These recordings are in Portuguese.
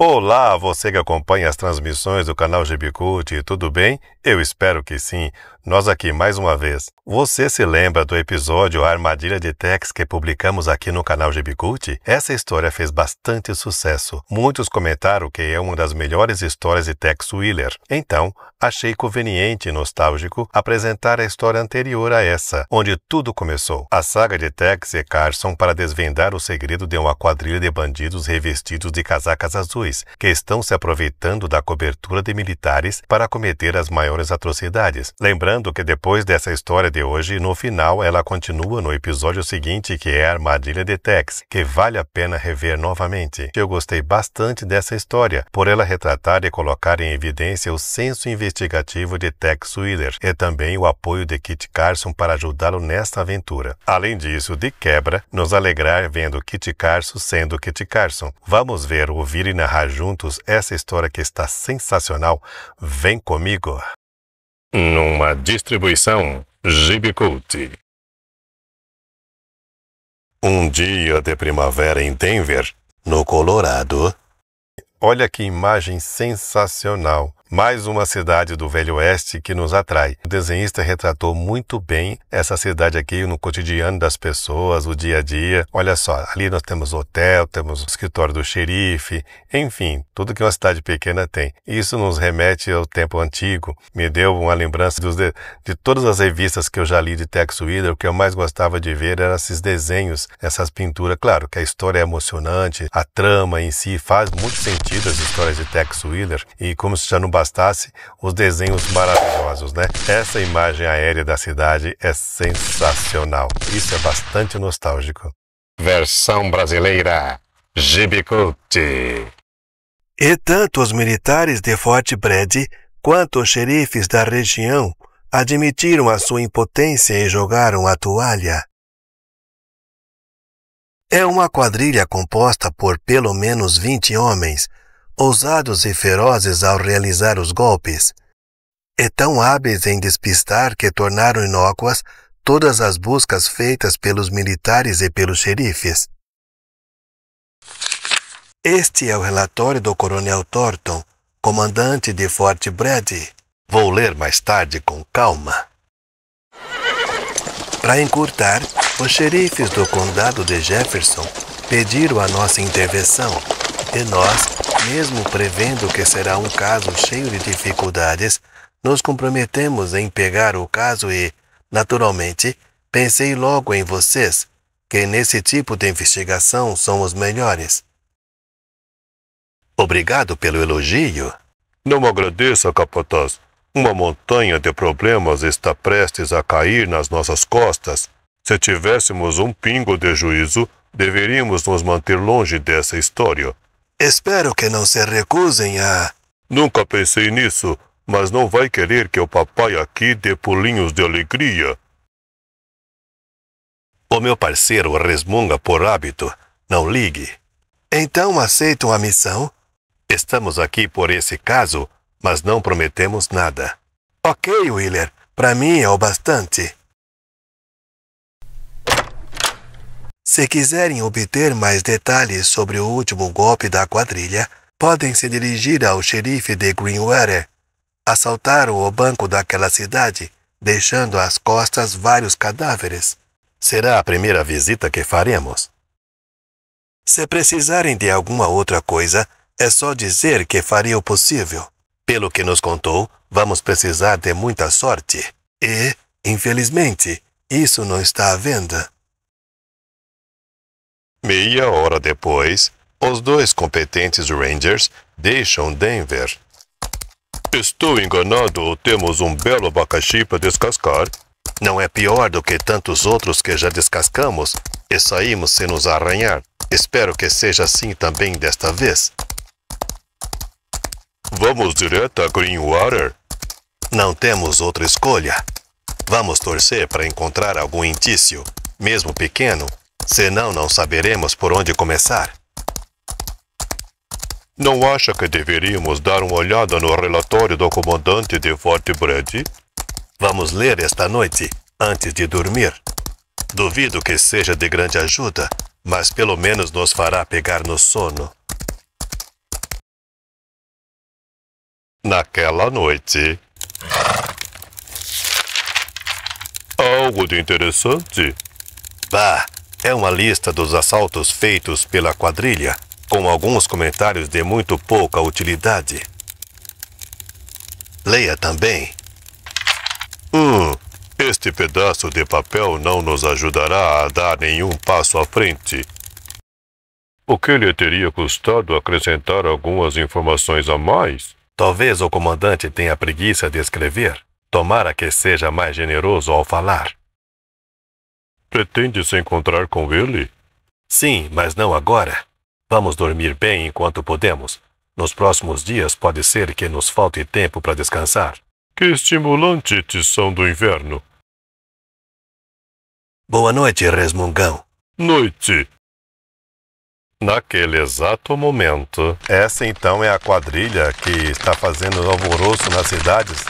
Olá, você que acompanha as transmissões do canal GBCult, tudo bem? Eu espero que sim. Nós aqui mais uma vez. Você se lembra do episódio A Armadilha de Tex que publicamos aqui no canal GBCult? Essa história fez bastante sucesso. Muitos comentaram que é uma das melhores histórias de Tex Willer. Então, achei conveniente e nostálgico apresentar a história anterior a essa, onde tudo começou. A saga de Tex e Carson para desvendar o segredo de uma quadrilha de bandidos revestidos de casacas azuis, que estão se aproveitando da cobertura de militares para cometer as maiores atrocidades. Lembrando que depois dessa história de hoje, no final ela continua no episódio seguinte, que é a Armadilha de Tex, que vale a pena rever novamente. Eu gostei bastante dessa história, por ela retratar e colocar em evidência o senso investigativo de Tex Willer e também o apoio de Kit Carson para ajudá-lo nesta aventura. Além disso, de quebra, nos alegrar vendo Kit Carson sendo Kit Carson. Vamos ver, ouvir e narrar juntos essa história que está sensacional. Vem comigo! Numa distribuição GBCult. Um dia de primavera em Denver, no Colorado. Olha que imagem sensacional! Mais uma cidade do Velho Oeste que nos atrai. O desenhista retratou muito bem essa cidade aqui no cotidiano das pessoas, o dia a dia. Olha só, ali nós temos hotel, temos o escritório do xerife, enfim, tudo que uma cidade pequena tem. Isso nos remete ao tempo antigo. Me deu uma lembrança de todas as revistas que eu já li de Tex Willer. O que eu mais gostava de ver eram esses desenhos, essas pinturas. Claro que a história é emocionante, a trama em si faz muito sentido, as histórias de Tex Willer, e como se já não bastasse os desenhos maravilhosos, né? Essa imagem aérea da cidade é sensacional. Isso é bastante nostálgico. Versão brasileira GBCult. E tanto os militares de Fort Bragg quanto os xerifes da região admitiram a sua impotência e jogaram a toalha. É uma quadrilha composta por pelo menos 20 homens, ousados e ferozes ao realizar os golpes, e tão hábeis em despistar que tornaram inócuas todas as buscas feitas pelos militares e pelos xerifes. Este é o relatório do Coronel Thornton, comandante de Fort Bragg. Vou ler mais tarde com calma. Para encurtar, os xerifes do condado de Jefferson pediram a nossa intervenção, e nós, mesmo prevendo que será um caso cheio de dificuldades, nos comprometemos em pegar o caso e, naturalmente, pensei logo em vocês, que nesse tipo de investigação são os melhores. Obrigado pelo elogio. Não agradeça, capataz. Uma montanha de problemas está prestes a cair nas nossas costas. Se tivéssemos um pingo de juízo, deveríamos nos manter longe dessa história. Espero que não se recusem a... Nunca pensei nisso, mas não vai querer que o papai aqui dê pulinhos de alegria. O meu parceiro resmunga por hábito. Não ligue. Então aceitam a missão? Estamos aqui por esse caso, mas não prometemos nada. Ok, Willer. Para mim é o bastante. Se quiserem obter mais detalhes sobre o último golpe da quadrilha, podem se dirigir ao xerife de Greenwater. Assaltaram o banco daquela cidade, deixando às costas vários cadáveres. Será a primeira visita que faremos. Se precisarem de alguma outra coisa, é só dizer que farei o possível. Pelo que nos contou, vamos precisar de muita sorte. E, infelizmente, isso não está à venda. Meia hora depois, os dois competentes Rangers deixam Denver. Estou enganado ou temos um belo abacaxi para descascar? Não é pior do que tantos outros que já descascamos e saímos sem nos arranhar. Espero que seja assim também desta vez. Vamos direto a Greenwater? Não temos outra escolha. Vamos torcer para encontrar algum indício, mesmo pequeno. Senão não saberemos por onde começar. Não acha que deveríamos dar uma olhada no relatório do comandante de Fort Bragg? Vamos ler esta noite, antes de dormir. Duvido que seja de grande ajuda, mas pelo menos nos fará pegar no sono. Naquela noite... Algo de interessante? Bah, é uma lista dos assaltos feitos pela quadrilha, com alguns comentários de muito pouca utilidade. Leia também. Este pedaço de papel não nos ajudará a dar nenhum passo à frente. O que lhe teria custado acrescentar algumas informações a mais? Talvez o comandante tenha preguiça de escrever. Tomara que seja mais generoso ao falar. Pretende se encontrar com ele? Sim, mas não agora. Vamos dormir bem enquanto podemos. Nos próximos dias pode ser que nos falte tempo para descansar. Que estimulante tição do inverno. Boa noite, resmungão. Noite. Naquele exato momento... Essa então é a quadrilha que está fazendo alvoroço nas cidades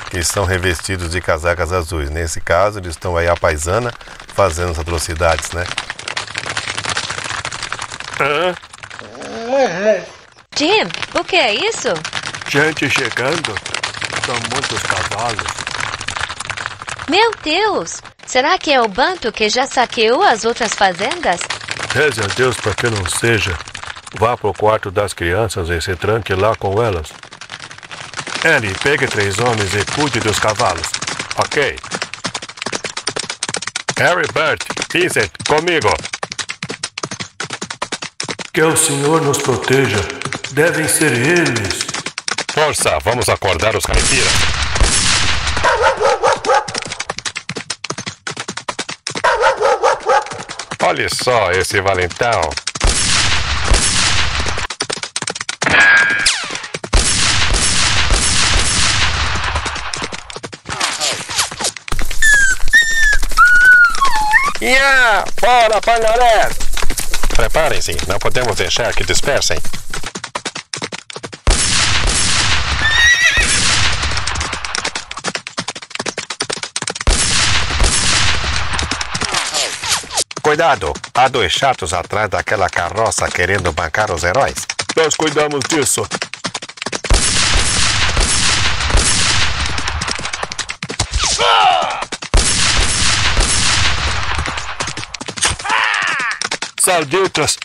que estão revestidos de casacas azuis. Nesse caso, eles estão aí à paisana fazendo as atrocidades, né? Jim, o que é isso? Gente chegando. São muitos cavalos. Meu Deus! Será que é o bando que já saqueou as outras fazendas? Reze a Deus para que não seja. Vá pro quarto das crianças e se tranque lá com elas. Ellie, pegue 3 homens e cuide dos cavalos. Ok. Harry, Bert, Vincent, comigo. Que o Senhor nos proteja. Devem ser eles. Força, vamos acordar os caipiras. Olhe só esse valentão. Fora, pangaré! Preparem-se, não podemos deixar que dispersem. Cuidado, há 2 chatos atrás daquela carroça querendo bancar os heróis. Nós cuidamos disso. Salditas!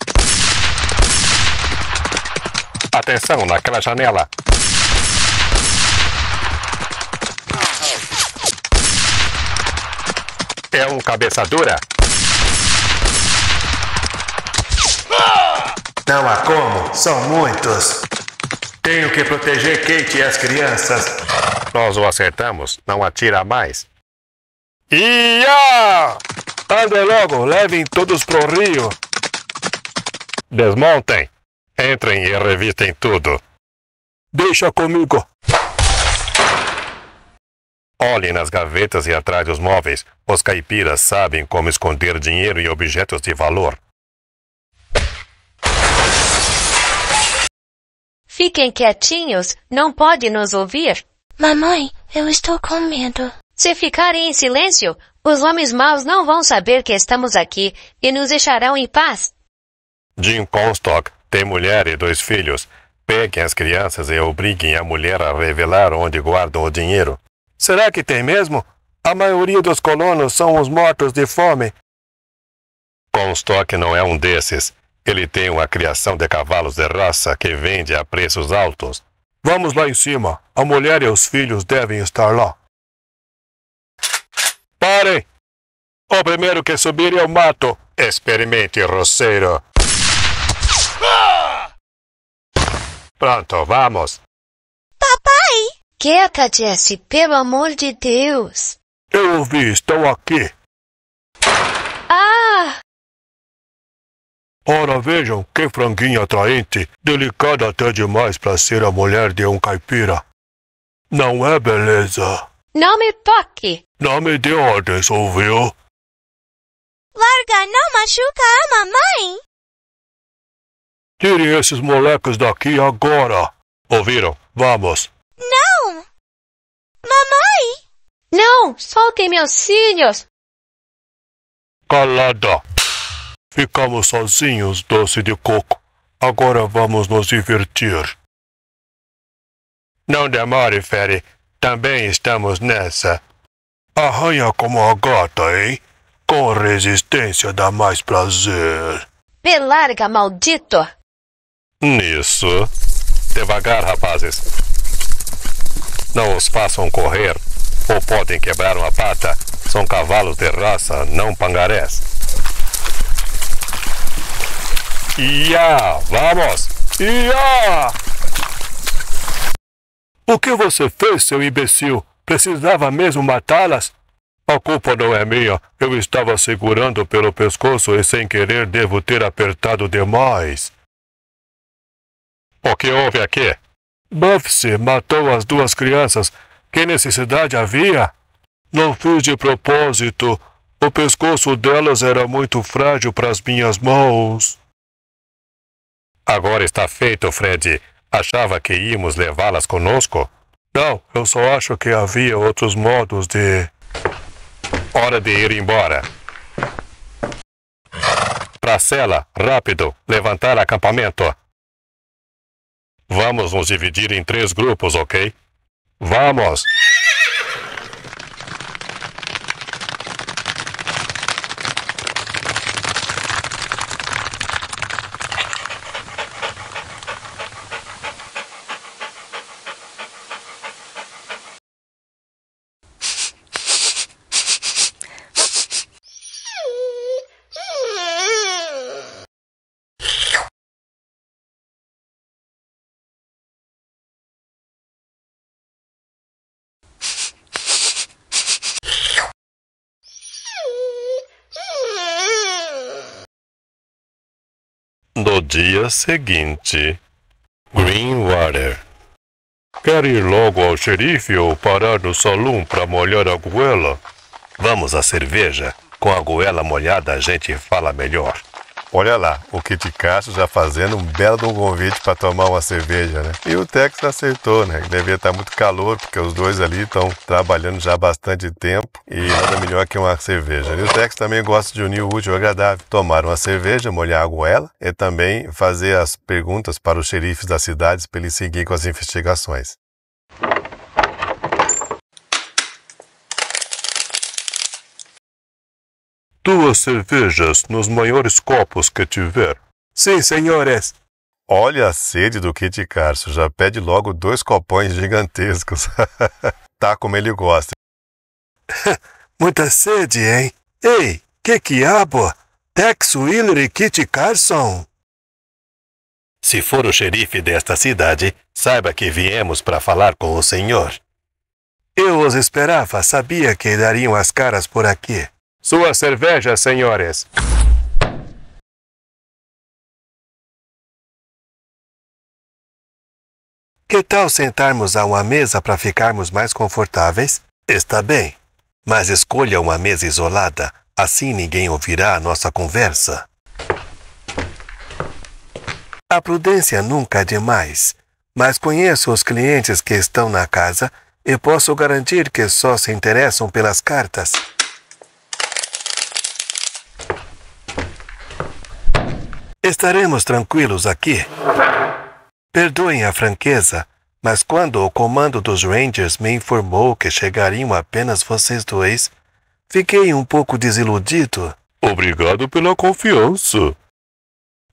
Atenção naquela janela. É um cabeça dura. Não há como, são muitos. Tenho que proteger Kate e as crianças. Nós o acertamos, não atira mais. Ia! Andem logo, levem todos pro rio. Desmontem. Entrem e revistem tudo. Deixa comigo. Olhem nas gavetas e atrás dos móveis. Os caipiras sabem como esconder dinheiro e objetos de valor. Fiquem quietinhos, não pode nos ouvir. Mamãe, eu estou com medo. Se ficarem em silêncio, os homens maus não vão saber que estamos aqui e nos deixarão em paz. Jim Comstock tem mulher e 2 filhos. Peguem as crianças e obriguem a mulher a revelar onde guardam o dinheiro. Será que tem mesmo? A maioria dos colonos são os mortos de fome. Comstock não é um desses. Ele tem uma criação de cavalos de raça que vende a preços altos. Vamos lá em cima. A mulher e os filhos devem estar lá. Parem! O primeiro que subir eu mato. Experimente, roceiro. Pronto, vamos. Papai! Quieta, Jessie, pelo amor de Deus. Eu ouvi, estão aqui. Ah! Ora, vejam, que franguinha atraente, delicada até demais para ser a mulher de um caipira. Não é beleza? Não me toque! Não me dê ordens, ouviu? Larga, não machuca a mamãe! Tirem esses moleques daqui agora. Ouviram? Vamos. Não! Mamãe! Não, soltem meus filhos! Calada! Ficamos sozinhos, doce de coco. Agora vamos nos divertir. Não demore, Fere. Também estamos nessa. Arranha como a gata, hein? Com resistência dá mais prazer. Me larga, maldito! Nisso. Devagar, rapazes. Não os façam correr, ou podem quebrar uma pata. São cavalos de raça, não pangarés. Ia! Vamos! Ia! O que você fez, seu imbecil? Precisava mesmo matá-las? A culpa não é minha. Eu estava segurando pelo pescoço e sem querer devo ter apertado demais. O que houve aqui? Buffy matou as duas crianças. Que necessidade havia? Não fiz de propósito. O pescoço delas era muito frágil para as minhas mãos. Agora está feito, Fred. Achava que íamos levá-las conosco? Não, eu só acho que havia outros modos de... Hora de ir embora. Pra cela, rápido, levantar acampamento. Vamos nos dividir em 3 grupos, ok? Vamos! No dia seguinte, Greenwater. Quer ir logo ao xerife ou parar no salão para molhar a goela? Vamos à cerveja. Com a goela molhada a gente fala melhor. Olha lá, o Kit Cacho já fazendo um belo de um convite para tomar uma cerveja, né? E o Tex acertou, né? Devia estar muito calor, porque os dois ali estão trabalhando já há bastante tempo e nada melhor que uma cerveja. E o Tex também gosta de unir o útil ao agradável. Tomar uma cerveja, molhar a goela e também fazer as perguntas para os xerifes das cidades para eles seguir com as investigações. Duas cervejas nos maiores copos que tiver. Sim, senhores. Olha a sede do Kit Carson, já pede logo 2 copões gigantescos. Tá como ele gosta. Muita sede, hein? Ei, que diabo? Tex Wheeler e Kit Carson? Se for o xerife desta cidade, saiba que viemos para falar com o senhor. Eu os esperava, sabia que dariam as caras por aqui. Sua cerveja, senhores. Que tal sentarmos a uma mesa para ficarmos mais confortáveis? Está bem, mas escolha uma mesa isolada, assim ninguém ouvirá a nossa conversa. A prudência nunca é demais, mas conheço os clientes que estão na casa e posso garantir que só se interessam pelas cartas. Estaremos tranquilos aqui. Perdoem a franqueza, mas quando o comando dos Rangers me informou que chegariam apenas vocês dois, fiquei um pouco desiludido. Obrigado pela confiança.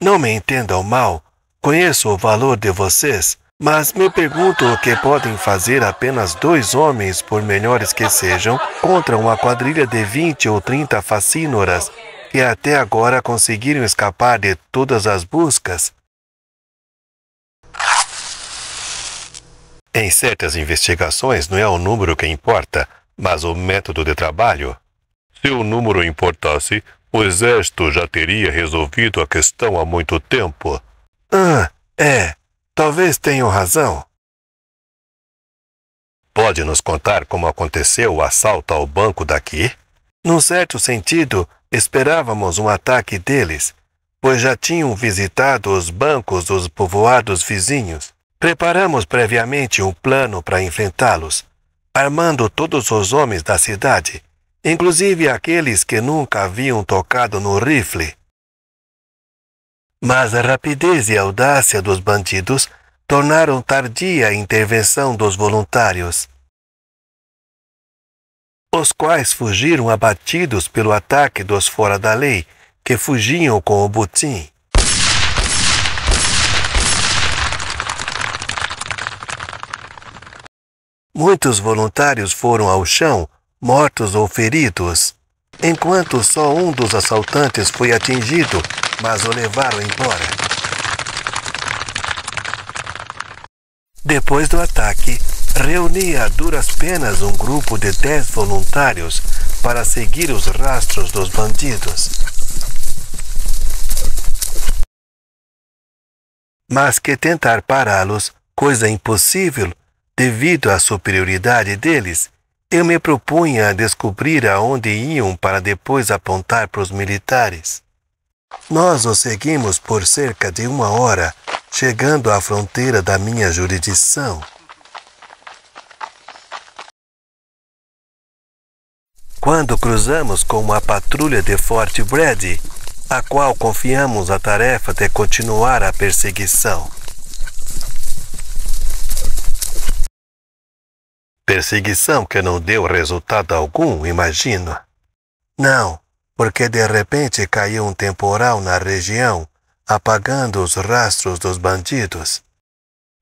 Não me entendam mal, conheço o valor de vocês, mas me pergunto o que podem fazer apenas 2 homens, por melhores que sejam, contra uma quadrilha de 20 ou 30 facínoras que até agora conseguiram escapar de todas as buscas. Em certas investigações não é o número que importa, mas o método de trabalho. Se o número importasse, o exército já teria resolvido a questão há muito tempo. Talvez tenham razão. Pode nos contar como aconteceu o assalto ao banco daqui? Num certo sentido, esperávamos um ataque deles, pois já tinham visitado os bancos dos povoados vizinhos. Preparamos previamente um plano para enfrentá-los, armando todos os homens da cidade, inclusive aqueles que nunca haviam tocado no rifle. Mas a rapidez e audácia dos bandidos tornaram tardia a intervenção dos voluntários, os quais fugiram abatidos pelo ataque dos fora da lei, que fugiam com o botim. Muitos voluntários foram ao chão, mortos ou feridos, enquanto só um dos assaltantes foi atingido, mas o levaram embora. Depois do ataque, reuni a duras penas um grupo de 10 voluntários para seguir os rastros dos bandidos. Mas que tentar pará-los, coisa impossível, devido à superioridade deles, eu me propunha a descobrir aonde iam para depois apontar para os militares. Nós os seguimos por cerca de 1 hora, chegando à fronteira da minha jurisdição. Quando cruzamos com uma patrulha de Fort Brady, a qual confiamos a tarefa de continuar a perseguição. Perseguição que não deu resultado algum, imagino. Não, porque de repente caiu um temporal na região, apagando os rastros dos bandidos.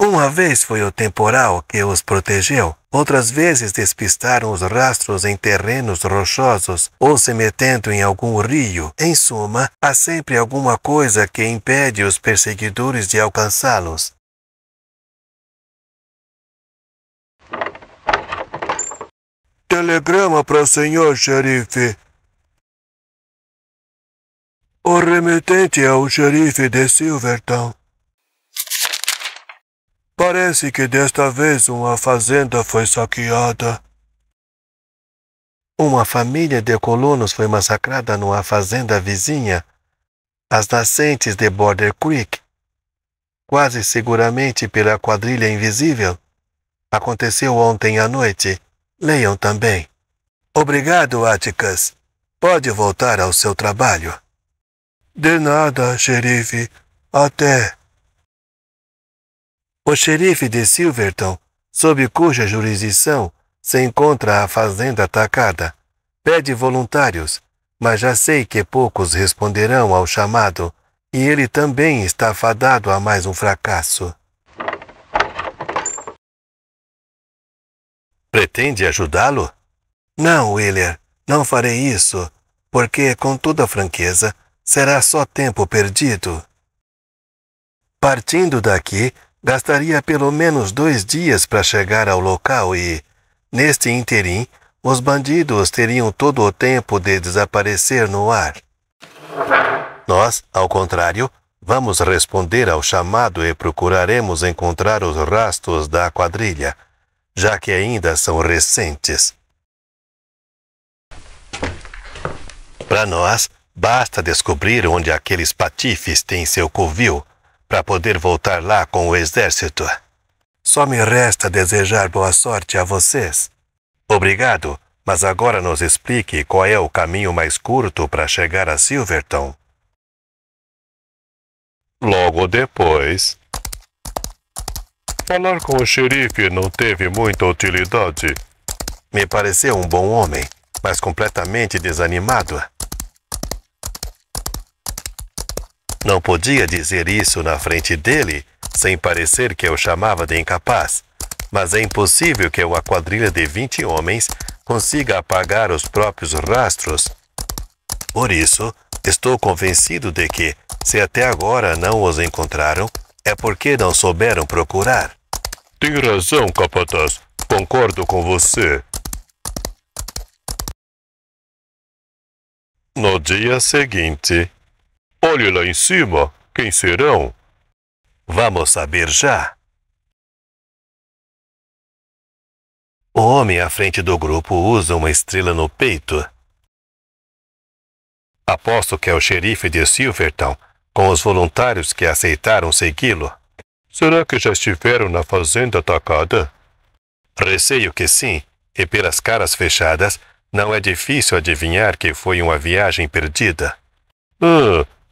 Uma vez foi o temporal que os protegeu, outras vezes despistaram os rastros em terrenos rochosos ou se metendo em algum rio. Em suma, há sempre alguma coisa que impede os perseguidores de alcançá-los. Telegrama para o senhor xerife. O remetente é o xerife de Silvertown. Parece que desta vez uma fazenda foi saqueada. Uma família de colonos foi massacrada numa fazenda vizinha, às nascentes de Border Creek, quase seguramente pela quadrilha invisível. Aconteceu ontem à noite. Leiam também. Obrigado, Atticus. Pode voltar ao seu trabalho. De nada, xerife. Até. O xerife de Silvertown, sob cuja jurisdição se encontra a fazenda atacada, pede voluntários, mas já sei que poucos responderão ao chamado, e ele também está fadado a mais um fracasso. Pretende ajudá-lo? Não, Wheeler, não farei isso, porque, com toda franqueza, será só tempo perdido. Partindo daqui, gastaria pelo menos 2 dias para chegar ao local e, neste ínterim, os bandidos teriam todo o tempo de desaparecer no ar. Nós, ao contrário, vamos responder ao chamado e procuraremos encontrar os rastros da quadrilha, já que ainda são recentes. Para nós, basta descobrir onde aqueles patifes têm seu covil, para poder voltar lá com o exército. Só me resta desejar boa sorte a vocês. Obrigado, mas agora nos explique qual é o caminho mais curto para chegar a Silvertown. Logo depois. Falar com o xerife não teve muita utilidade. Me pareceu um bom homem, mas completamente desanimado. Não podia dizer isso na frente dele, sem parecer que eu chamava de incapaz, mas é impossível que uma quadrilha de 20 homens consiga apagar os próprios rastros. Por isso, estou convencido de que, se até agora não os encontraram, é porque não souberam procurar. Tem razão, capataz. Concordo com você. No dia seguinte. Olhe lá em cima. Quem serão? Vamos saber já. O homem à frente do grupo usa uma estrela no peito. Aposto que é o xerife de Silvertown, com os voluntários que aceitaram segui-lo. Será que já estiveram na fazenda atacada? Receio que sim, e pelas caras fechadas, não é difícil adivinhar que foi uma viagem perdida.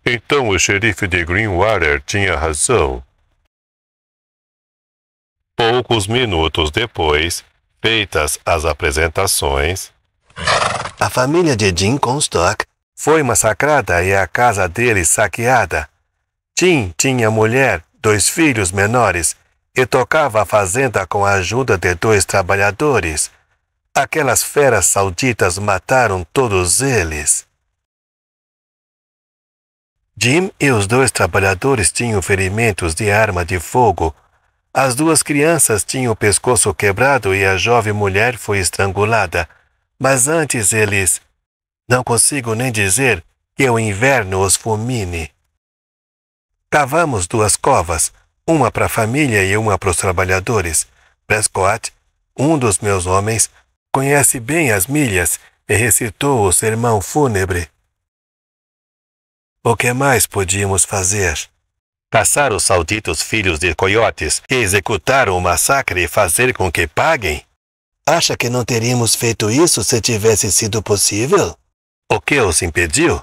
Então o xerife de Greenwater tinha razão. Poucos minutos depois, feitas as apresentações, a família de Jim Comstock foi massacrada e a casa dele saqueada. Jim tinha mulher, 2 filhos menores e tocava a fazenda com a ajuda de 2 trabalhadores. Aquelas feras sauditas mataram todos eles. Jim e os 2 trabalhadores tinham ferimentos de arma de fogo. As 2 crianças tinham o pescoço quebrado e a jovem mulher foi estrangulada. Mas antes eles... Não consigo nem dizer que o inverno os fulmine. Cavamos 2 covas, uma para a família e uma para os trabalhadores. Prescott, um dos meus homens, conhece bem as milhas e recitou o sermão fúnebre. O que mais podíamos fazer? Caçar os sauditos filhos de coiotes que executaram o massacre e fazer com que paguem? Acha que não teríamos feito isso se tivesse sido possível? O que os impediu?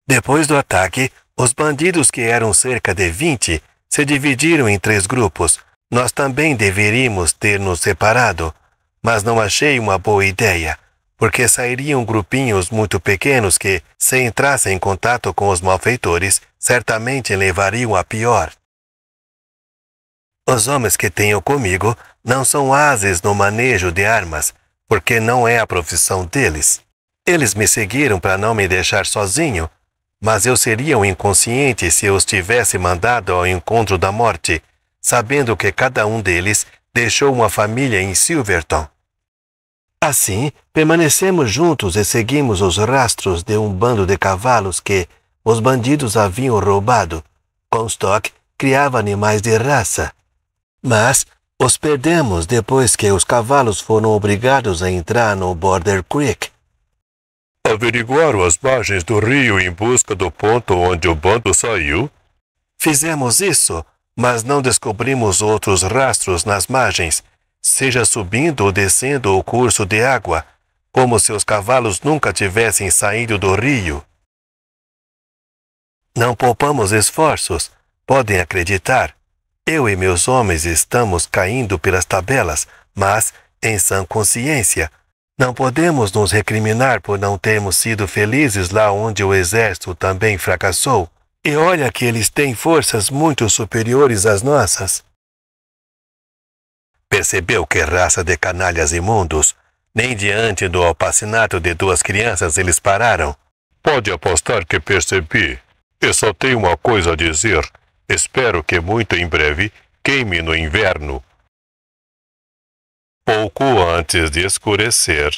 Depois do ataque, os bandidos, que eram cerca de 20, se dividiram em 3 grupos. Nós também deveríamos ter nos separado, mas não achei uma boa ideia, porque sairiam grupinhos muito pequenos que, se entrassem em contato com os malfeitores, certamente levariam a pior. Os homens que tenho comigo não são ases no manejo de armas, porque não é a profissão deles. Eles me seguiram para não me deixar sozinho, mas eu seria um inconsciente se eu os tivesse mandado ao encontro da morte, sabendo que cada um deles deixou uma família em Silverton. Assim, permanecemos juntos e seguimos os rastros de um bando de cavalos que os bandidos haviam roubado. Comstock criava animais de raça. Mas os perdemos depois que os cavalos foram obrigados a entrar no Border Creek. Averiguaram as margens do rio em busca do ponto onde o bando saiu? Fizemos isso, mas não descobrimos outros rastros nas margens, seja subindo ou descendo o curso de água, como se os cavalos nunca tivessem saído do rio. Não poupamos esforços, podem acreditar. Eu e meus homens estamos caindo pelas tabelas, mas, em sã consciência, não podemos nos recriminar por não termos sido felizes lá onde o exército também fracassou. E olha que eles têm forças muito superiores às nossas. Percebeu que raça de canalhas imundos? Nem diante do alpacinato de 2 crianças eles pararam. Pode apostar que percebi. Eu só tenho uma coisa a dizer. Espero que muito em breve queime no inverno. Pouco antes de escurecer.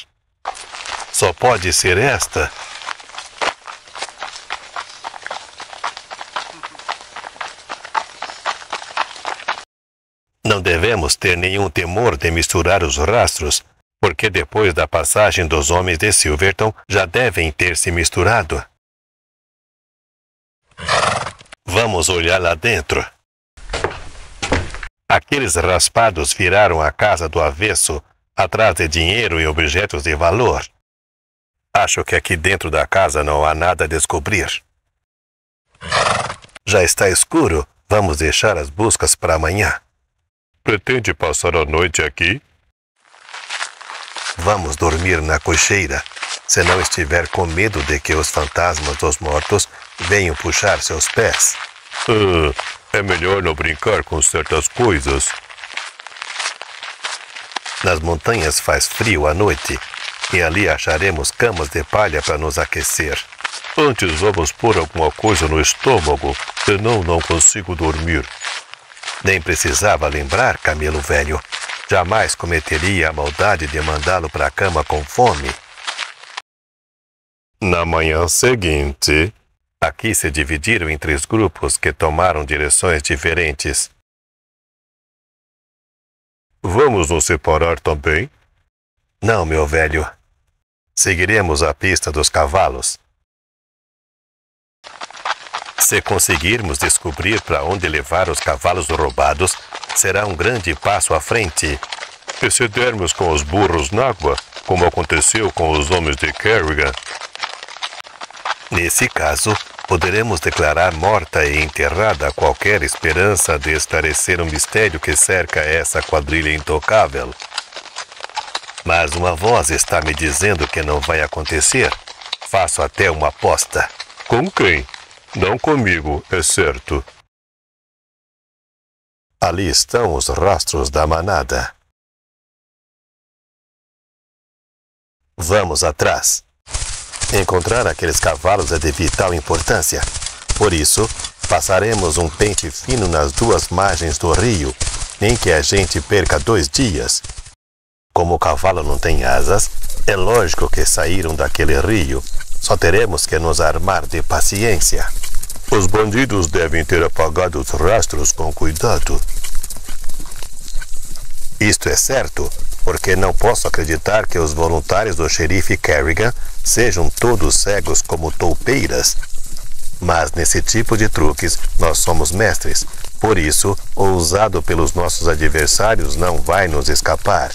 Só pode ser esta. Não devemos ter nenhum temor de misturar os rastros, porque depois da passagem dos homens de Silverton já devem ter se misturado. Vamos olhar lá dentro. Aqueles raspados viraram a casa do avesso, atrás de dinheiro e objetos de valor. Acho que aqui dentro da casa não há nada a descobrir. Já está escuro, vamos deixar as buscas para amanhã. Pretende passar a noite aqui? Vamos dormir na cocheira, se não estiver com medo de que os fantasmas dos mortos venham puxar seus pés. É melhor não brincar com certas coisas. Nas montanhas faz frio à noite, e ali acharemos camas de palha para nos aquecer. Antes vamos pôr alguma coisa no estômago, senão não consigo dormir. Nem precisava lembrar, camelo velho. Jamais cometeria a maldade de mandá-lo para a cama com fome. Na manhã seguinte, aqui se dividiram em 3 grupos que tomaram direções diferentes. Vamos nos separar também? Não, meu velho. Seguiremos a pista dos cavalos. Se conseguirmos descobrir para onde levar os cavalos roubados, será um grande passo à frente. E se dermos com os burros na água, como aconteceu com os homens de Kerrigan? Nesse caso, Poderemos declarar morta e enterrada qualquer esperança de esclarecer o mistério que cerca essa quadrilha intocável. Mas uma voz está me dizendo que não vai acontecer. Faço até uma aposta. Com quem? Não comigo, é certo. Ali estão os rastros da manada. Vamos atrás. Encontrar aqueles cavalos é de vital importância. Por isso, passaremos um pente fino nas duas margens do rio, nem que a gente perca 2 dias. Como o cavalo não tem asas, é lógico que saíram daquele rio. Só teremos que nos armar de paciência. Os bandidos devem ter apagado os rastros com cuidado. Isto é certo, porque não posso acreditar que os voluntários do xerife Kerrigan sejam todos cegos como toupeiras. Mas nesse tipo de truques nós somos mestres. Por isso, o usado pelos nossos adversários não vai nos escapar.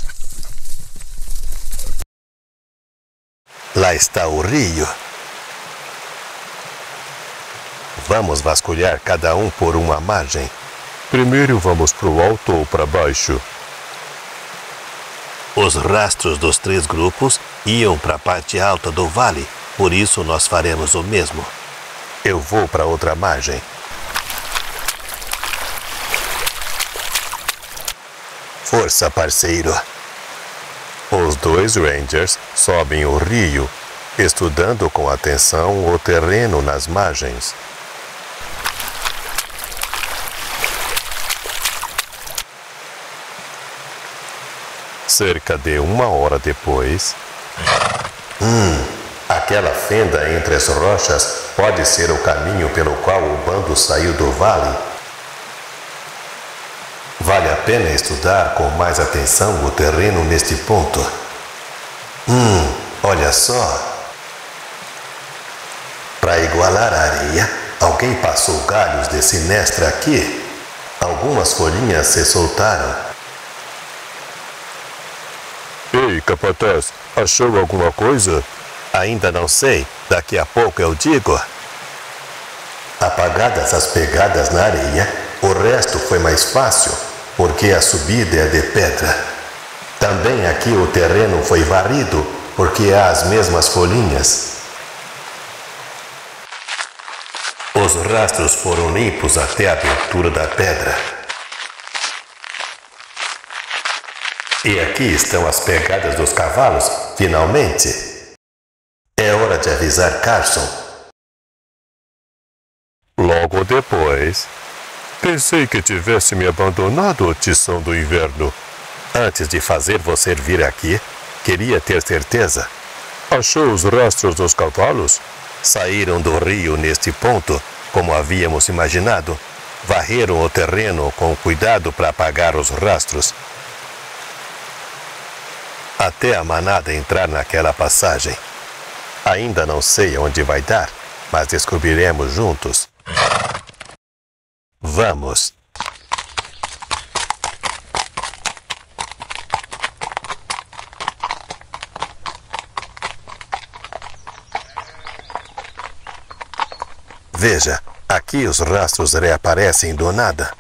Lá está o rio. Vamos vasculhar cada um por uma margem. Primeiro vamos para o alto ou para baixo? Os rastros dos 3 grupos iam para a parte alta do vale, por isso nós faremos o mesmo. Eu vou para outra margem. Força, parceiro. Os 2 Rangers sobem o rio, estudando com atenção o terreno nas margens. Cerca de 1 hora depois... Aquela fenda entre as rochas pode ser o caminho pelo qual o bando saiu do vale. Vale a pena estudar com mais atenção o terreno neste ponto. Olha só. Para igualar a areia, alguém passou galhos de sinestra aqui. Algumas folhinhas se soltaram. Ei, capataz, achou alguma coisa? Ainda não sei, daqui a pouco eu digo. Apagadas as pegadas na areia, o resto foi mais fácil, porque a subida é de pedra. Também aqui o terreno foi varrido, porque há as mesmas folhinhas. Os rastros foram limpos até a abertura da pedra. E aqui estão as pegadas dos cavalos, finalmente. É hora de avisar Carson. Logo depois... Pensei que tivesse me abandonado, Tição do Inverno. Antes de fazer você vir aqui, queria ter certeza. Achou os rastros dos cavalos? Saíram do rio neste ponto, como havíamos imaginado. Varreram o terreno com cuidado para apagar os rastros. Até a manada entrar naquela passagem. Ainda não sei onde vai dar, mas descobriremos juntos. Vamos! Veja, aqui os rastros reaparecem do nada.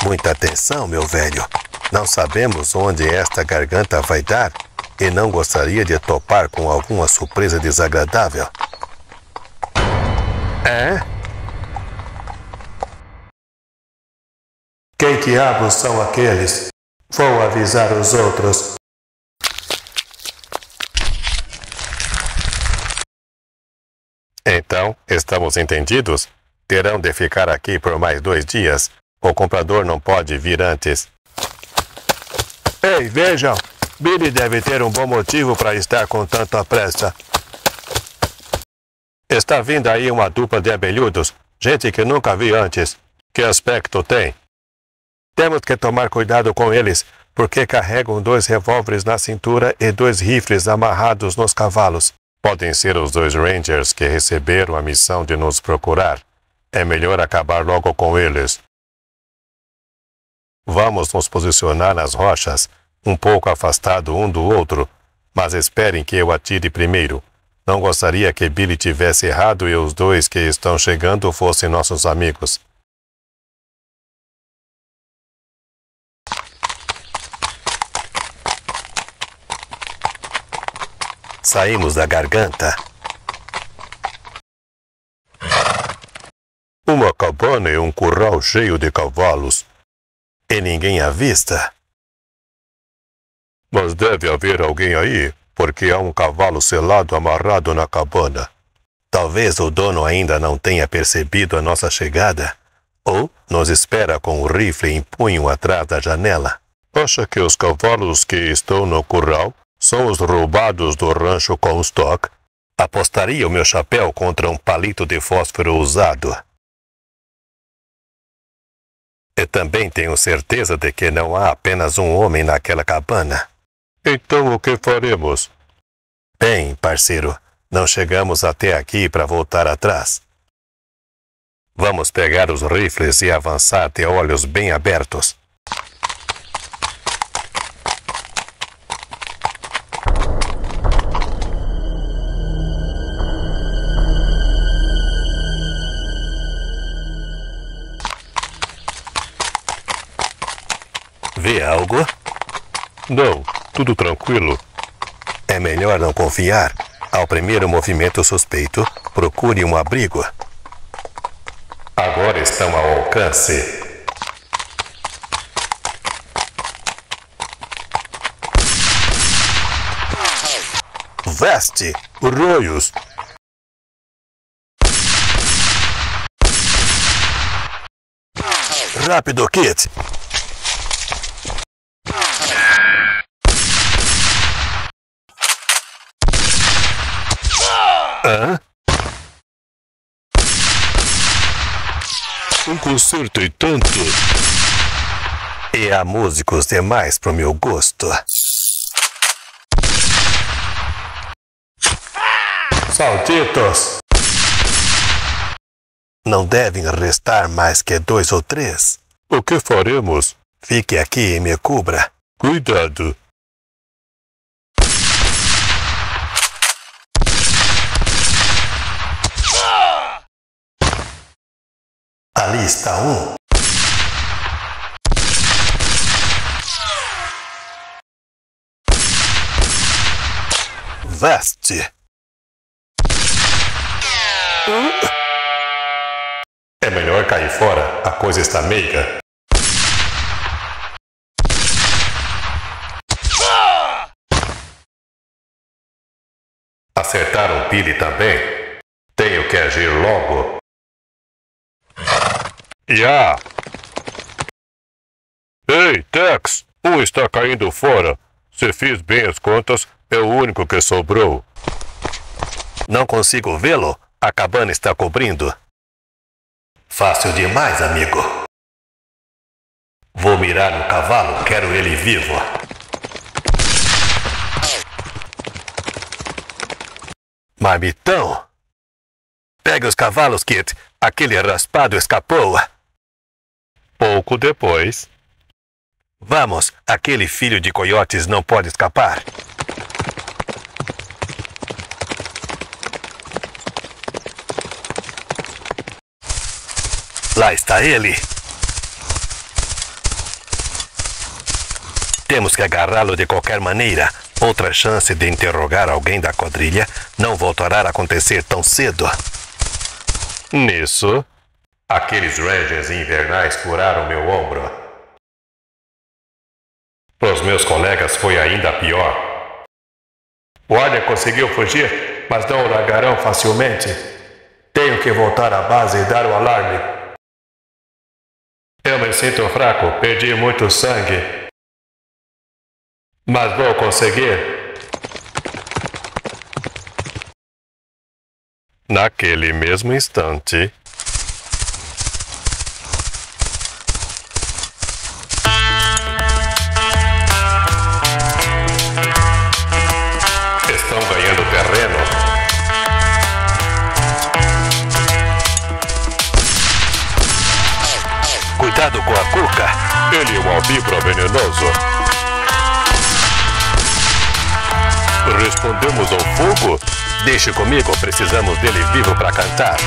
Muita atenção, meu velho. Não sabemos onde esta garganta vai dar e não gostaria de topar com alguma surpresa desagradável. É? Quem diabos são aqueles? Vou avisar os outros. Então, estamos entendidos? Terão de ficar aqui por mais 2 dias. O comprador não pode vir antes. Ei, vejam! Billy deve ter um bom motivo para estar com tanta pressa. Está vindo aí uma dupla de abelhudos, gente que nunca vi antes. Que aspecto tem? Temos que tomar cuidado com eles, porque carregam 2 revólveres na cintura e 2 rifles amarrados nos cavalos. Podem ser os 2 Rangers que receberam a missão de nos procurar. É melhor acabar logo com eles. Vamos nos posicionar nas rochas, um pouco afastado um do outro, mas esperem que eu atire primeiro. Não gostaria que Billy tivesse errado e os dois que estão chegando fossem nossos amigos. Saímos da garganta. Uma cabana e um curral cheio de cavalos. E ninguém à vista. Mas deve haver alguém aí, porque há um cavalo selado amarrado na cabana. Talvez o dono ainda não tenha percebido a nossa chegada, ou nos espera com o rifle em punho atrás da janela. Acha que os cavalos que estão no curral são os roubados do rancho Comstock? Apostaria o meu chapéu contra um palito de fósforo usado. E também tenho certeza de que não há apenas um homem naquela cabana. Então o que faremos? Bem, parceiro, não chegamos até aqui para voltar atrás. Vamos pegar os rifles e avançar de olhos bem abertos. Vê algo? Não, tudo tranquilo. É melhor não confiar. Ao primeiro movimento suspeito, procure um abrigo. Agora estão ao alcance. Veste! Raios! Rápido, Kit! Hã? Um concerto e tanto. E há músicos demais pro meu gosto. Saltitos! Não devem restar mais que 2 ou 3. O que faremos? Fique aqui e me cubra. Cuidado! Ali está um. Veste! É melhor cair fora, a coisa está meiga. Acertaram o Billy também. Tenho que agir logo. Ei, Tex! Um está caindo fora. Se fiz bem as contas, é o único que sobrou. Não consigo vê-lo. A cabana está cobrindo. Fácil demais, amigo. Vou mirar no cavalo, quero ele vivo. Marmitão! Pegue os cavalos, Kit. Aquele raspado escapou. Pouco depois. Vamos, aquele filho de coiotes não pode escapar. Lá está ele. Temos que agarrá-lo de qualquer maneira. Outra chance de interrogar alguém da quadrilha não voltará a acontecer tão cedo. Nisso, aqueles Rangers invernais furaram meu ombro. Para os meus colegas foi ainda pior. O Alien conseguiu fugir, mas não o largarão facilmente. Tenho que voltar à base e dar o alarme. Eu me sinto fraco, perdi muito sangue. Mas vou conseguir. Naquele mesmo instante... Estão ganhando terreno. Cuidado com a cuca. Ele é um albíparo venenoso. Respondemos ao fogo? Deixe comigo, precisamos dele vivo para cantar.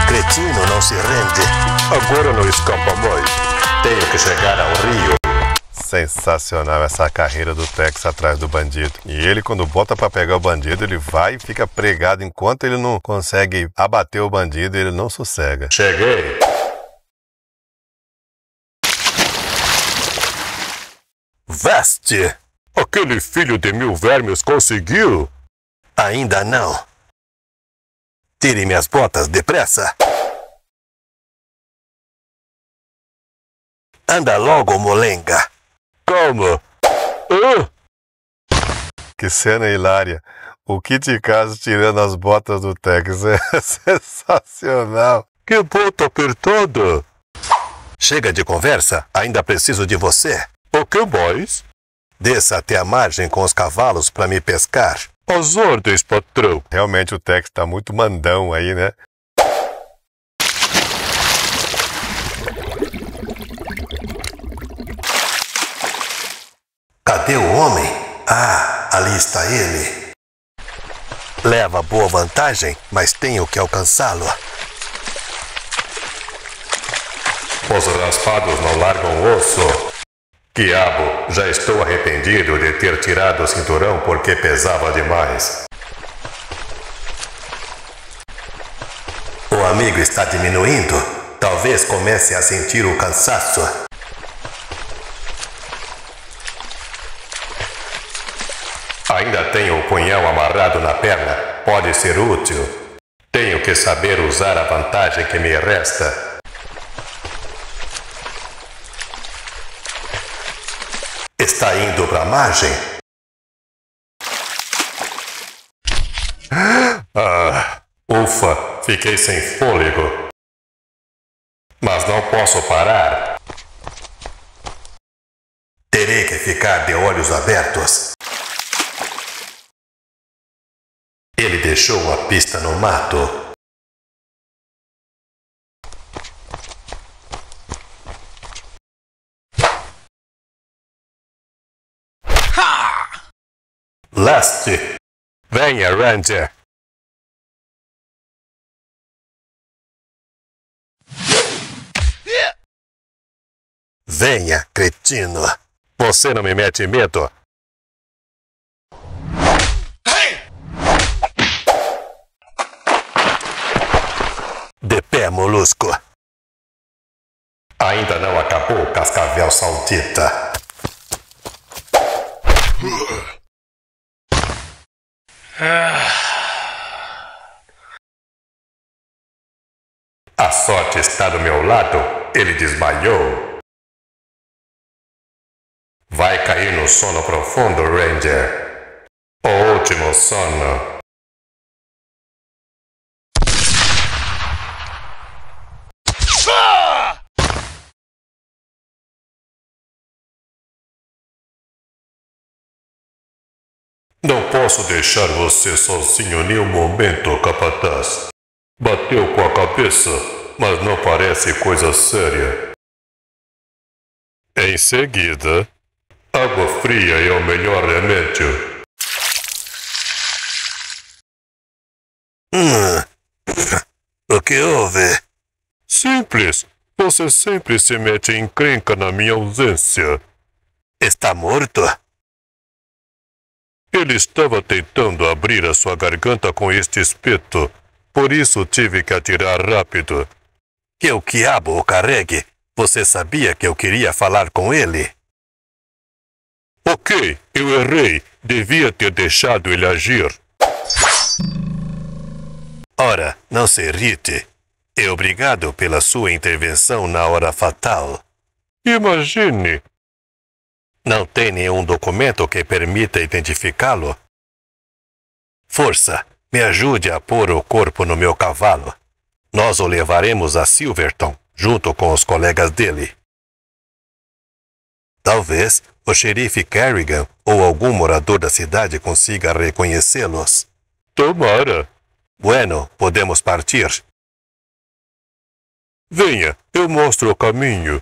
Cretino não se rende. Agora não escapa mais. Tenho que chegar ao Rio. Sensacional essa carreira do Tex atrás do bandido. E ele, quando bota pra pegar o bandido, ele vai e fica pregado. Enquanto ele não consegue abater o bandido, ele não sossega. Cheguei! Veste! Aquele filho de 1000 vermes conseguiu? Ainda não. Tire minhas botas depressa. Anda logo, molenga. Calma! Que cena hilária! O Kit Caso tirando as botas do Tex é sensacional! Que bota apertada! Chega de conversa, ainda preciso de você. O que mais? Desça até a margem com os cavalos para me pescar. As ordens, patrão! Realmente o Tex tá muito mandão aí, né? Cadê o homem? Ah, ali está ele. Leva boa vantagem, mas tenho que alcançá-lo. Os raspados não largam osso. Quiabo, já estou arrependido de ter tirado o cinturão porque pesava demais. O amigo está diminuindo. Talvez comece a sentir o cansaço. Ainda tenho o punhal amarrado na perna. Pode ser útil. Tenho que saber usar a vantagem que me resta. Está indo para a margem? Ufa, fiquei sem fôlego. Mas não posso parar. Terei que ficar de olhos abertos. Ele deixou a pista no mato. Last! Venha, Ranger! Venha, cretino! Você não me mete medo? De pé, molusco! Ainda não acabou, cascavel saudita. A sorte está do meu lado. Ele desmaiou. Vai cair no sono profundo, Ranger. O último sono. Não posso deixar você sozinho nem um momento, capataz. Bateu com a cabeça, mas não parece coisa séria. Em seguida, água fria é o melhor remédio. O que houve? Simples. Você sempre se mete em encrenca na minha ausência. Está morto? Ele estava tentando abrir a sua garganta com este espeto. Por isso tive que atirar rápido. Que o quiabo o carregue. Você sabia que eu queria falar com ele? Ok, eu errei. Devia ter deixado ele agir. Ora, não se irrite. E obrigado pela sua intervenção na hora fatal. Imagine. Não tem nenhum documento que permita identificá-lo? Força, me ajude a pôr o corpo no meu cavalo. Nós o levaremos a Silverton, junto com os colegas dele. Talvez o xerife Kerrigan ou algum morador da cidade consiga reconhecê-los. Tomara. Bueno, podemos partir. Venha, eu mostro o caminho.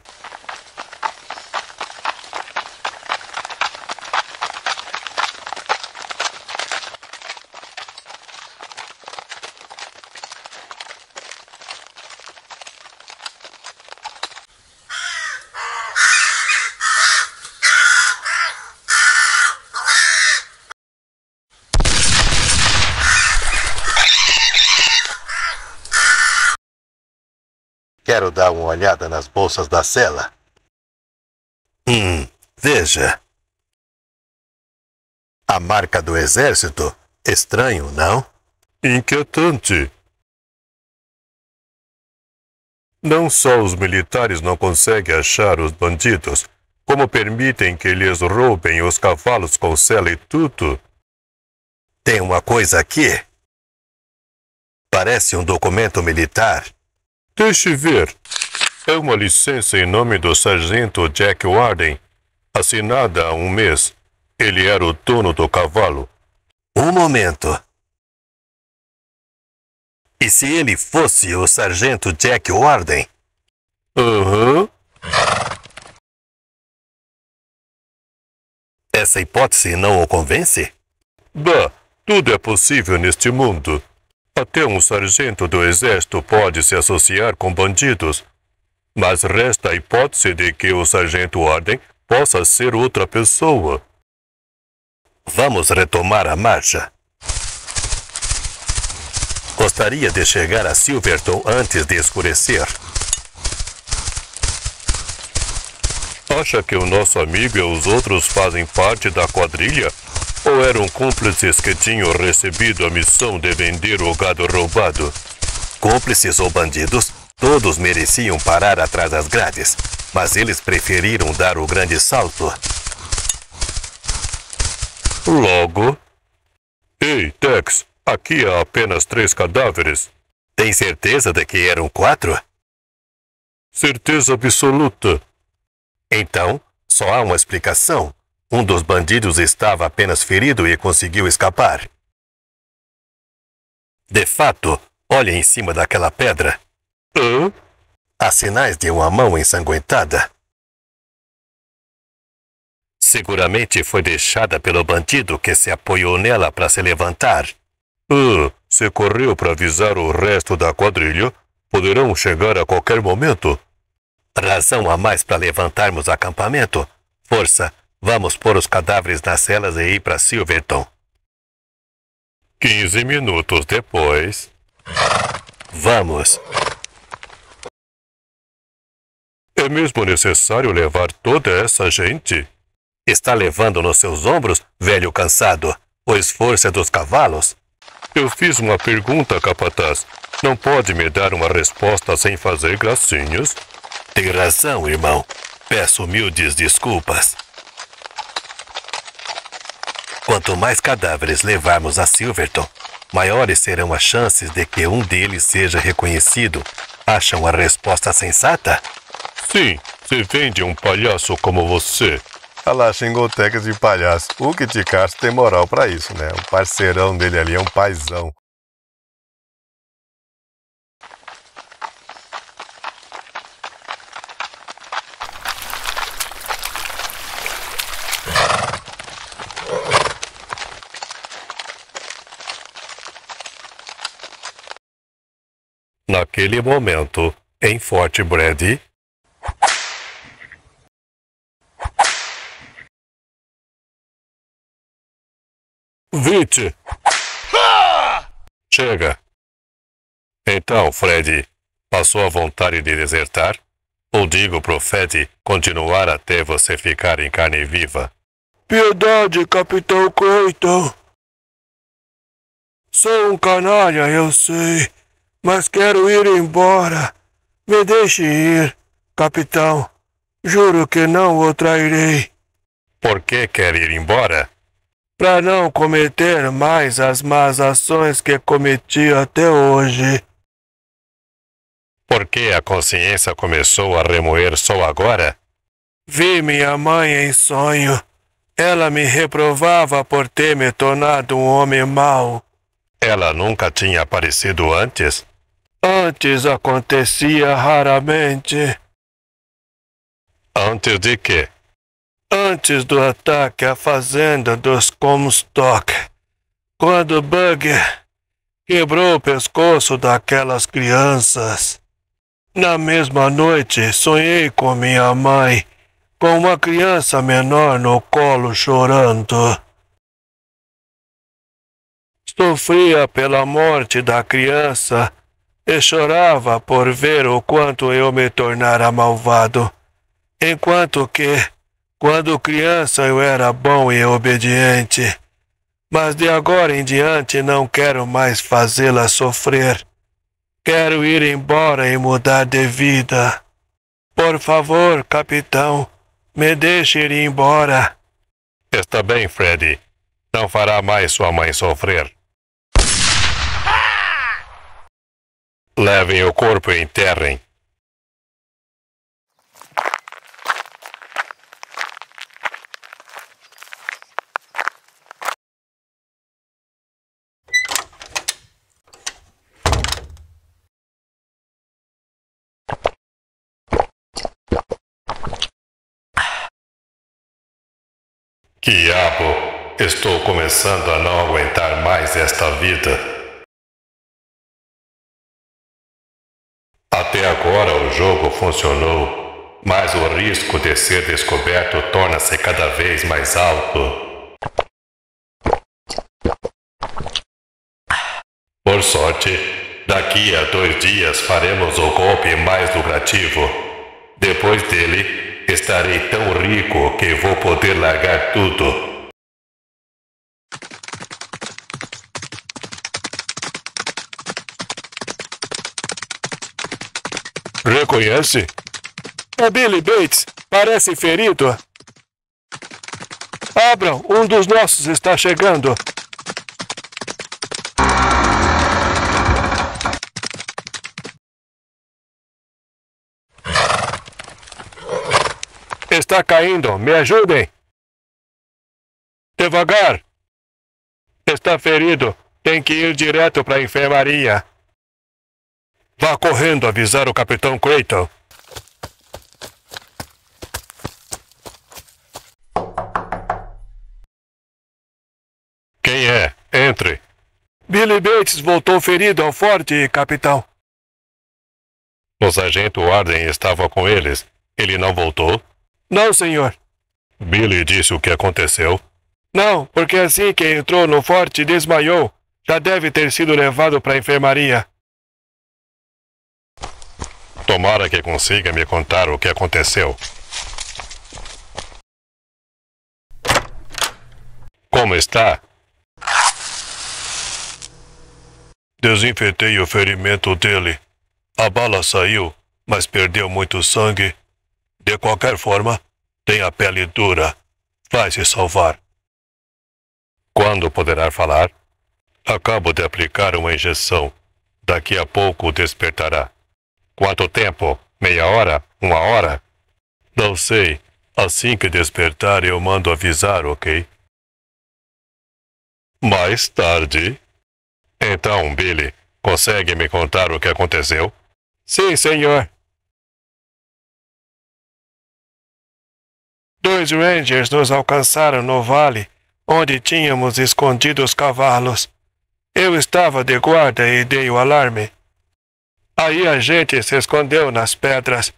Quero dar uma olhada nas bolsas da cela. Veja. A marca do exército. Estranho, não? Inquietante. Não só os militares não conseguem achar os bandidos, como permitem que lhes roubem os cavalos com sela e tudo. Tem uma coisa aqui. Parece um documento militar. Deixe ver. É uma licença em nome do sargento Jack Warden, assinada há um mês. Ele era o dono do cavalo. Um momento. E se ele fosse o sargento Jack Warden? Aham. Essa hipótese não o convence? Bah, tudo é possível neste mundo. Até um sargento do exército pode se associar com bandidos. Mas resta a hipótese de que o sargento Warden possa ser outra pessoa. Vamos retomar a marcha. Gostaria de chegar a Silverton antes de escurecer. Acha que o nosso amigo e os outros fazem parte da quadrilha? Ou eram cúmplices que tinham recebido a missão de vender o gado roubado? Cúmplices ou bandidos, todos mereciam parar atrás das grades, mas eles preferiram dar o grande salto. Logo... Ei, Tex, aqui há apenas 3 cadáveres. Tem certeza de que eram 4? Certeza absoluta. Então, só há uma explicação. Um dos bandidos estava apenas ferido e conseguiu escapar. De fato, olhe em cima daquela pedra. Hã? Há sinais de uma mão ensanguentada. Seguramente foi deixada pelo bandido que se apoiou nela para se levantar. Se correu para avisar o resto da quadrilha, poderão chegar a qualquer momento. Razão a mais para levantarmos acampamento. Força, vamos pôr os cadáveres nas celas e ir para Silverton. 15 minutos depois. Vamos. É mesmo necessário levar toda essa gente? Está levando nos seus ombros, velho cansado? O esforço é dos cavalos? Eu fiz uma pergunta, capataz. Não pode me dar uma resposta sem fazer gracinhas? Tem razão, irmão. Peço humildes desculpas. Quanto mais cadáveres levarmos a Silverton, maiores serão as chances de que um deles seja reconhecido. Acham a resposta sensata? Sim, se vende um palhaço como você. Olha lá, xingou o Tex de palhaço. O Kit Castro tem moral pra isso, né? O parceirão dele ali é um paizão. Naquele momento, em Fort Brady... Vite! Chega! Então, Fred, passou a vontade de desertar? Ou digo pro Fred continuar até você ficar em carne viva? Piedade, Capitão Clayton. Sou um canalha, eu sei, mas quero ir embora. Me deixe ir, capitão. Juro que não o trairei. Por que quer ir embora? Para não cometer mais as más ações que cometi até hoje. Por que a consciência começou a remoer só agora? Vi minha mãe em sonho. Ela me reprovava por ter me tornado um homem mau. Ela nunca tinha aparecido antes? Antes acontecia raramente. Antes de quê? Antes do ataque à fazenda dos Comstock, quando Bug quebrou o pescoço daquelas crianças. Na mesma noite, sonhei com minha mãe, com uma criança menor no colo chorando. Sofria pela morte da criança e chorava por ver o quanto eu me tornara malvado, enquanto que, quando criança, eu era bom e obediente. Mas de agora em diante não quero mais fazê-la sofrer. Quero ir embora e mudar de vida. Por favor, capitão, me deixe ir embora. Está bem, Freddy. Não fará mais sua mãe sofrer. Levem o corpo e enterrem. Que diabo! Estou começando a não aguentar mais esta vida. Até agora o jogo funcionou, mas o risco de ser descoberto torna-se cada vez mais alto. Por sorte, daqui a 2 dias faremos o golpe mais lucrativo. Depois dele, estarei tão rico que vou poder largar tudo. Reconhece? É Billy Bates. Parece ferido. Abram, um dos nossos está chegando. Está caindo, me ajudem. Devagar. Está ferido, tem que ir direto para a enfermaria. Vá correndo avisar o Capitão Creighton. Quem é? Entre. Billy Bates voltou ferido ao forte, capitão. O sargento Warden estava com eles. Ele não voltou? Não, senhor. Billy disse o que aconteceu? Não, porque assim que entrou no forte desmaiou. Já deve ter sido levado para a enfermaria. Tomara que consiga me contar o que aconteceu. Como está? Desinfetei o ferimento dele. A bala saiu, mas perdeu muito sangue. De qualquer forma, tem a pele dura. Vai se salvar. Quando poderá falar? Acabo de aplicar uma injeção. Daqui a pouco despertará. Quanto tempo? Meia hora? 1 hora? Não sei. Assim que despertar, eu mando avisar, ok? Mais tarde? Então, Billy, consegue me contar o que aconteceu? Sim, senhor. 2 Rangers nos alcançaram no vale, onde tínhamos escondido os cavalos. Eu estava de guarda e dei o alarme. Aí a gente se escondeu nas pedras,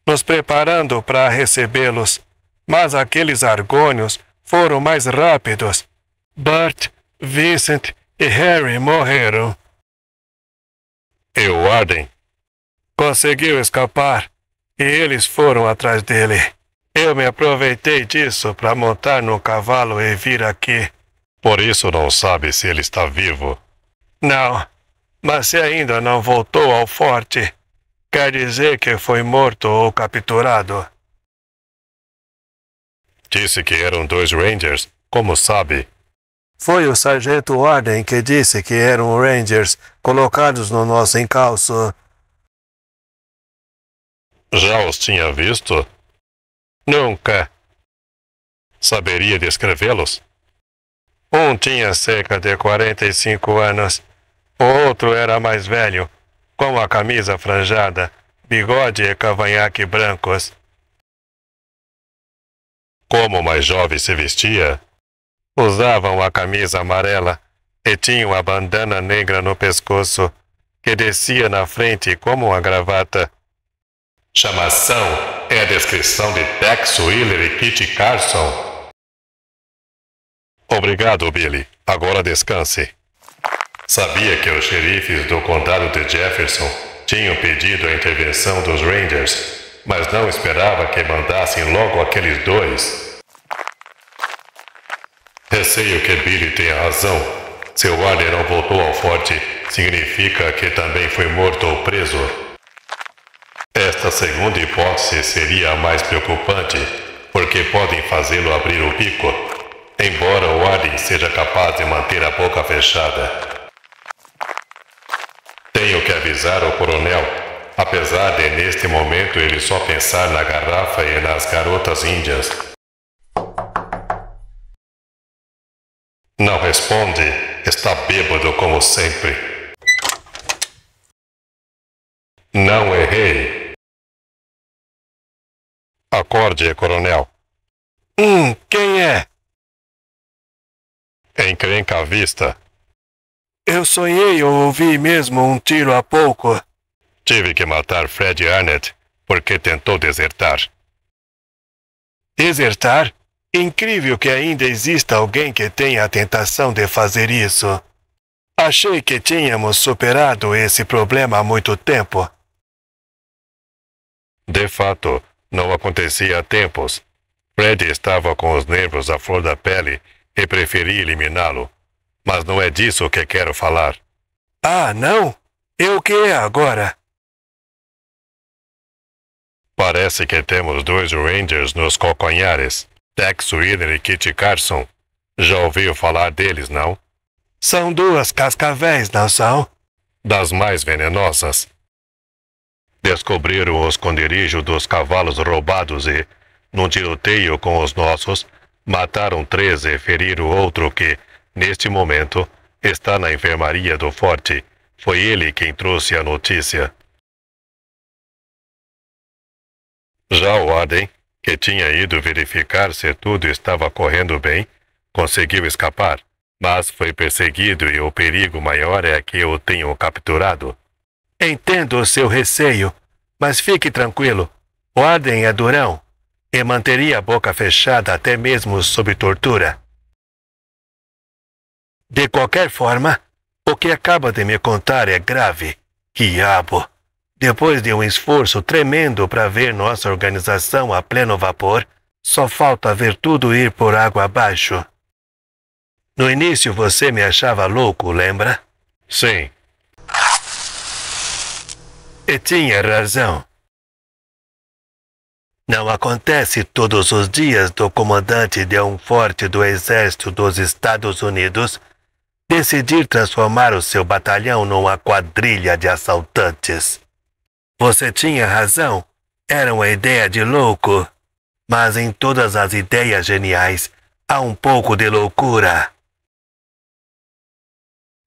nos preparando para recebê-los. Mas aqueles argônios foram mais rápidos. Bert, Vincent e Harry morreram. E o Warden? Conseguiu escapar, e eles foram atrás dele. Eu me aproveitei disso para montar no cavalo e vir aqui. Por isso não sabe se ele está vivo. Não, mas se ainda não voltou ao forte, quer dizer que foi morto ou capturado. Disse que eram 2 Rangers, como sabe? Foi o sargento Warden que disse que eram Rangers colocados no nosso encalço. Já os tinha visto? Nunca. Saberia descrevê-los? Um tinha cerca de 45 anos. O outro era mais velho. com a camisa franjada, bigode e cavanhaque brancos. Como o mais jovem se vestia? Usavam a camisa amarela e tinham a bandana negra no pescoço, que descia na frente como uma gravata. Chamação é a descrição de Tex Willer e Kit Carson. Obrigado, Billy. Agora descanse. Sabia que os xerifes do condado de Jefferson tinham pedido a intervenção dos Rangers, mas não esperava que mandassem logo aqueles dois. Receio que Billy tenha razão. Se o Warden não voltou ao forte, significa que também foi morto ou preso. Esta segunda hipótese seria a mais preocupante, porque podem fazê-lo abrir o bico, embora o Warden seja capaz de manter a boca fechada. Tenho que avisar o coronel, apesar de neste momento ele só pensar na garrafa e nas garotas índias. Não responde, está bêbado como sempre. Não errei. Acorde, coronel. Quem é? Encrenca à vista. Eu sonhei ou ouvi mesmo um tiro há pouco. Tive que matar Fred Arnett porque tentou desertar. Desertar? Incrível que ainda exista alguém que tenha a tentação de fazer isso. Achei que tínhamos superado esse problema há muito tempo. De fato, não acontecia há tempos. Fred estava com os nervos à flor da pele e preferi eliminá-lo. Mas não é disso que quero falar. Ah, não? E o que é agora? Parece que temos dois Rangers nos calcanhares. Tex Willer e Kit Carson. Já ouviu falar deles, não? São duas cascavéis, não são? Das mais venenosas. Descobriram o esconderijo dos cavalos roubados e, num tiroteio com os nossos, mataram 3 e feriram outro que, neste momento, está na enfermaria do forte. Foi ele quem trouxe a notícia. Já o Warden, que tinha ido verificar se tudo estava correndo bem, conseguiu escapar, mas foi perseguido e o perigo maior é que o tenham capturado. Entendo o seu receio, mas fique tranquilo. Warden é durão e manteria a boca fechada até mesmo sob tortura. De qualquer forma, o que acaba de me contar é grave. Diabo! Depois de um esforço tremendo para ver nossa organização a pleno vapor, só falta ver tudo ir por água abaixo. No início você me achava louco, lembra? Sim. E tinha razão. Não acontece todos os dias do comandante de um forte do Exército dos Estados Unidos decidir transformar o seu batalhão numa quadrilha de assaltantes. Você tinha razão, era uma ideia de louco, mas em todas as ideias geniais há um pouco de loucura.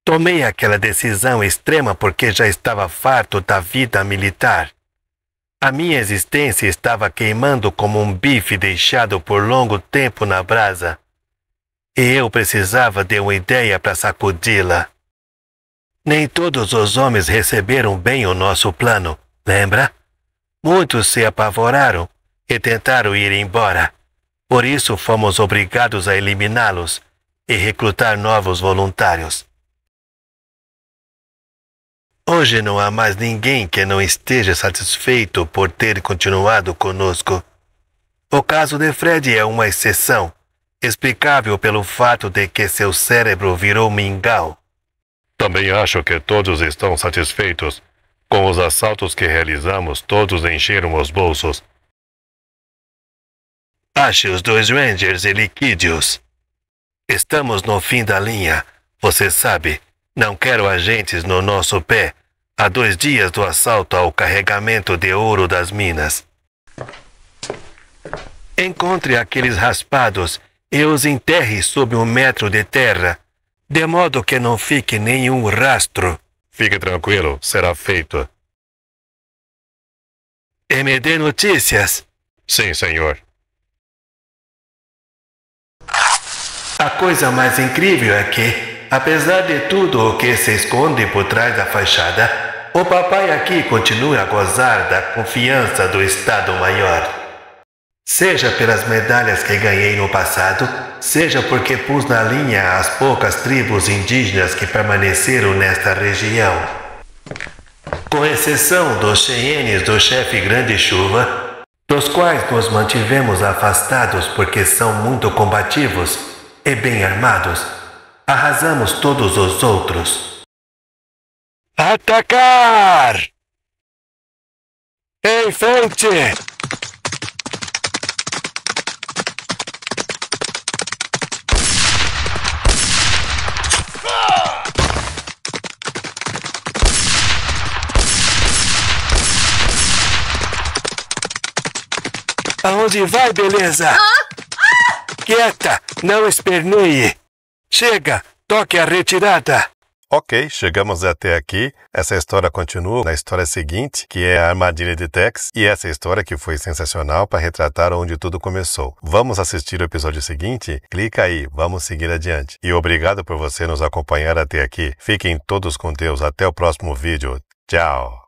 Tomei aquela decisão extrema porque já estava farto da vida militar. A minha existência estava queimando como um bife deixado por longo tempo na brasa. E eu precisava de uma ideia para sacudi-la. Nem todos os homens receberam bem o nosso plano, lembra? Muitos se apavoraram e tentaram ir embora. Por isso fomos obrigados a eliminá-los e recrutar novos voluntários. Hoje não há mais ninguém que não esteja satisfeito por ter continuado conosco. O caso de Fred é uma exceção, explicável pelo fato de que seu cérebro virou mingau. Também acho que todos estão satisfeitos. Com os assaltos que realizamos, todos encheram os bolsos. Ache os 2 Rangers e liquide-os. Estamos no fim da linha, você sabe. Não quero agentes no nosso pé, há 2 dias do assalto ao carregamento de ouro das minas. Encontre aqueles raspados e os enterre sob 1 metro de terra, de modo que não fique nenhum rastro. Fique tranquilo, será feito. E me dê notícias. Sim, senhor. A coisa mais incrível é que, apesar de tudo o que se esconde por trás da fachada, o papai aqui continua a gozar da confiança do Estado-Maior. Seja pelas medalhas que ganhei no passado, seja porque pus na linha as poucas tribos indígenas que permaneceram nesta região. Com exceção dos Cheyennes do chefe Grande Chuva, dos quais nos mantivemos afastados porque são muito combativos e bem armados, arrasamos todos os outros. Atacar! Em frente! Aonde vai, beleza? Quieta, não esperneie. Chega, toque a retirada. Ok, chegamos até aqui. Essa história continua na história seguinte, que é a Armadilha de Tex, e essa história que foi sensacional para retratar onde tudo começou. Vamos assistir o episódio seguinte? Clica aí, vamos seguir adiante. E obrigado por você nos acompanhar até aqui. Fiquem todos com Deus. Até o próximo vídeo. Tchau!